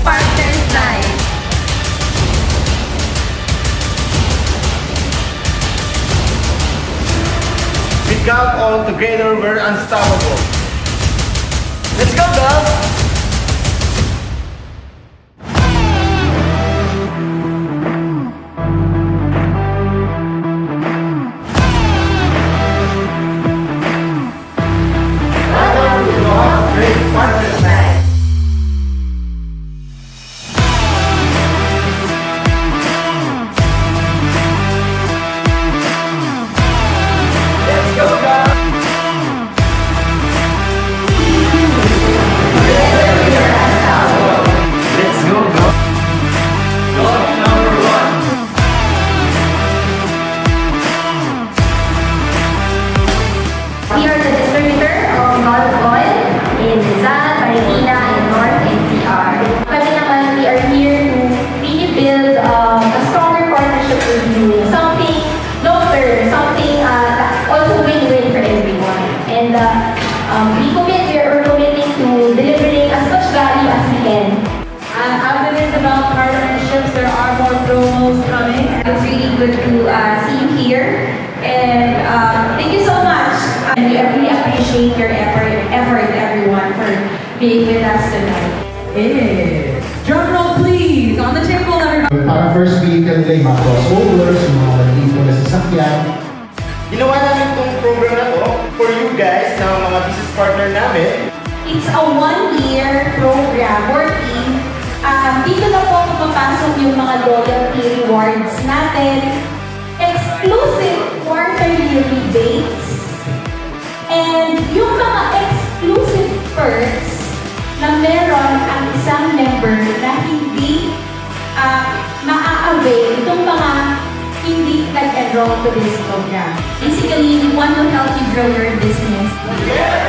Partners Life. We come all together, we're unstoppable. Let's go, girls! We are the distributor of Gulf Oil in Rizal, Marikina, and North NCR. Kami naman, we are here to really build a stronger partnership with you. Something long-term, something that's also win-win for everyone. And we're committing to delivering as much value as we can. After this about partnerships, there are more promos coming. It's really good to see you here. And thank you so much. And we really appreciate your effort, everyone, for being with us tonight. Yes. Drum roll, please. On the table, everybody. Para first vehicle nila yung mga crossovers, yung mga tipo na sasakyan. Ginawa namin itong program na to for you guys na mga business partner namin. It's a one-year program working. Dito na po pumapasok yung mga loyalty rewards natin, exclusive quarterly rebates, and yung mga exclusive perks na meron ang isang member na hindi maa-avail itong mga hindi nag-enroll to this program. Basically, we want to help you grow your business. Yeah!